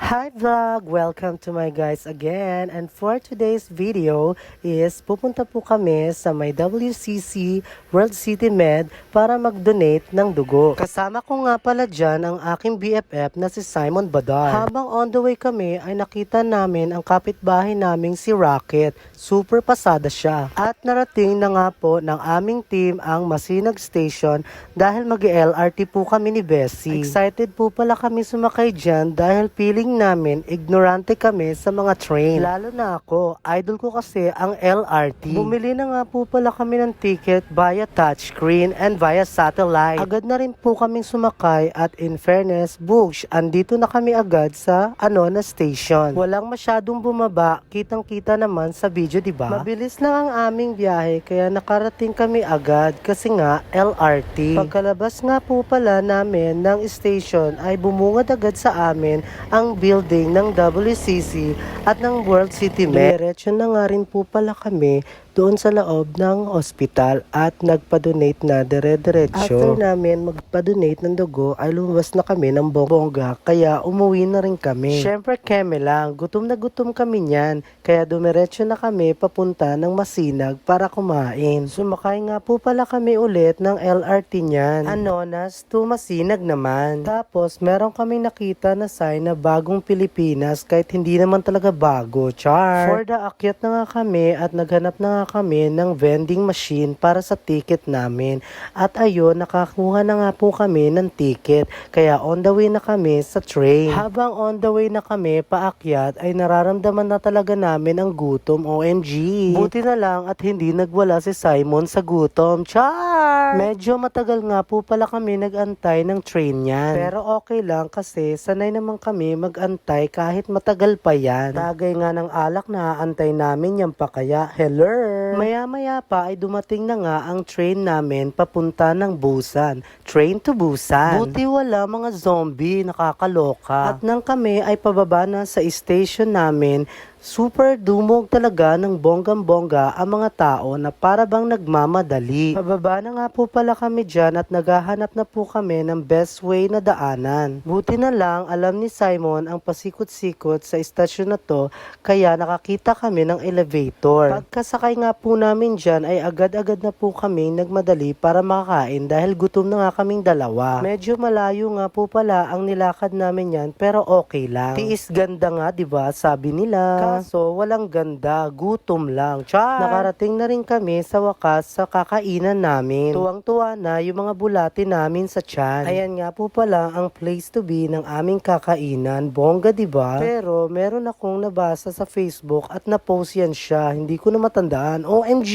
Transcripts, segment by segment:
Hi vlog! Welcome to my guys again, and for today's video is pupunta po kami sa may WCC World City Med para mag-donate ng dugo. Kasama ko nga pala dyan ang aking BFF na si Simon Badar. Habang on the way kami ay nakita namin ang kapitbahay naming si Rocket. Super pasada siya. At narating na nga po ng aming team ang Masinag Station dahil mag-LRT po kami ni Bessie. Excited po pala kami sumakay dyan dahil feeling namin ignorante kami sa mga train. Lalo na ako, idol ko kasi ang LRT. Bumili na nga po pala kami ng ticket via touchscreen and via satellite. Agad na rin po kaming sumakay at in fairness, books, andito na kami agad sa na station. Walang masyadong bumaba, kitang-kita naman sa video, diba? Mabilis lang ang aming biyahe kaya nakarating kami agad kasi nga LRT. Pagkalabas nga po pala namin ng station ay bumungad agad sa amin ang building ng WCC at ng World City Med. Diretso na nga rin po pala kami doon sa loob ng ospital at nagpa-donate na dire-diretso. After namin magpa-donate ng dugo ay lumabas na kami ng bongga kaya umuwi na rin kami. Syempre keme lang, gutom na gutom kami niyan kaya dumiretso na kami papunta ng Masinag para kumain. Sumakay nga po pala kami ulit ng LRT niyan. Anonas to Masinag naman. Tapos meron kaming nakita na sign na bagong Pilipinas kahit hindi naman talaga bago. Char! For the akyat na nga kami at naghanap na nga kami ng vending machine para sa ticket namin. At ayun, nakakuha na nga po kami ng ticket. Kaya on the way na kami sa train. Habang on the way na kami paakyat ay nararamdaman na talaga namin ang gutom. OMG! Buti na lang at hindi nagwala si Simon sa gutom. Char! Medyo matagal nga po pala kami nag-antay ng train niyan. Pero okay lang kasi sanay naman kami mag-antay kahit matagal pa yan. Tagay nga ng alak na aantay namin yan pa kaya. Hello! Maya-maya pa ay dumating na nga ang train namin papunta ng Busan. Train to Busan. Buti wala mga zombie, nakakaloka. At nang kami ay pababa na sa station namin, super dumog talaga ng bonggang-bongga ang mga tao na para bang nagmamadali. Pababa na nga po pala kami dyan at naghahanap na po kami ng best way na daanan. Buti na lang alam ni Simon ang pasikot-sikot sa istasyon na to kaya nakakita kami ng elevator. Pagkasakay nga po namin dyan ay agad-agad na po kami nagmadali para makakain dahil gutom na nga kaming dalawa. Medyo malayo nga po pala ang nilakad namin yan pero okay lang. Tiis ganda nga, diba? Sabi nila. Kaso walang ganda, gutom lang. Char! Nakarating na rin kami sa wakas sa kakainan namin. Tuwang-tuwa na yung mga bulati namin sa tiyan. Ayan nga po pala ang place to be ng aming kakainan. Bongga, diba? Pero meron akong nabasa sa Facebook at na-post yan siya. Hindi ko na matandaan. OMG!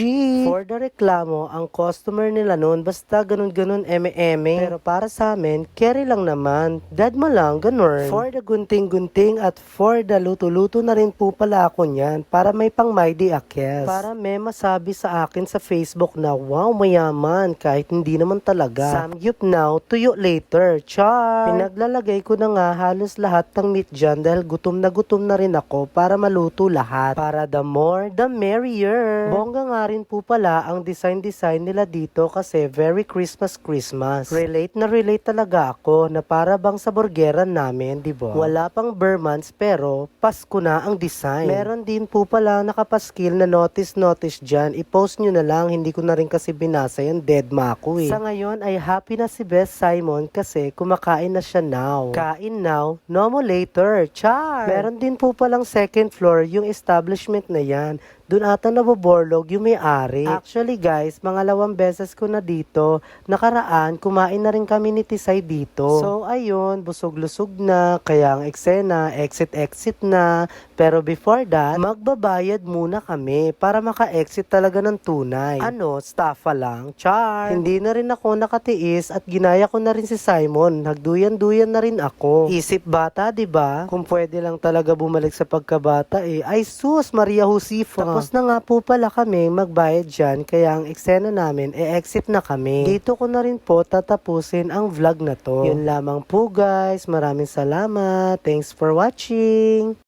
For the reklamo, ang customer nila noon basta ganun-ganun eme-eme. Pero para sa amin, carry lang naman. Dadma lang, ganun. For the gunting-gunting at for the luto-luto na rin po pala ako niyan para may pang Mighty Akes. Para may masabi sa akin sa Facebook na wow, mayaman kahit hindi naman talaga. Samgyup now, tuyo later. Char! Pinaglalagay ko na nga halos lahat ng meat dyan dahil gutom na rin ako para maluto lahat. Para the more, the merrier. Bongga nga rin po pala ang design nila dito kasi very Christmas. Relate na relate talaga ako na para bang sa burgeran namin, diba? Wala pang Burmans pero Pasko na ang design. Meron din po pala nakapaskil na notice dyan. I-post nyo na lang. Hindi ko na rin kasi binasa yan. Dead ma ako eh. Sa ngayon ay happy na si Best Simon kasi kumakain na siya now. Kain now, no mo later. Char! Meron din po palang second floor yung establishment na yan. Doon ata naboborlog yung may-ari. Actually guys, mangalawang beses ko na dito. Nakaraan, kumain na rin kami ni Tisay dito. So ayun, busog-lusog na. Kaya ang eksena, exit na. Pero before that, magbabayad muna kami para maka-exit talaga ng tunay. Staffa lang? Char! Hindi na rin ako nakatiis at ginaya ko na rin si Simon. Nagduyan-duyan na rin ako. Isip bata, diba? Kung pwede lang talaga bumalik sa pagkabata eh. Ay sus, Maria Josefa. Tapos na nga po pala kami magbayad dyan, kaya ang eksena namin, exit na kami. Dito ko na rin po tatapusin ang vlog na to. Yun lamang po guys, maraming salamat. Thanks for watching.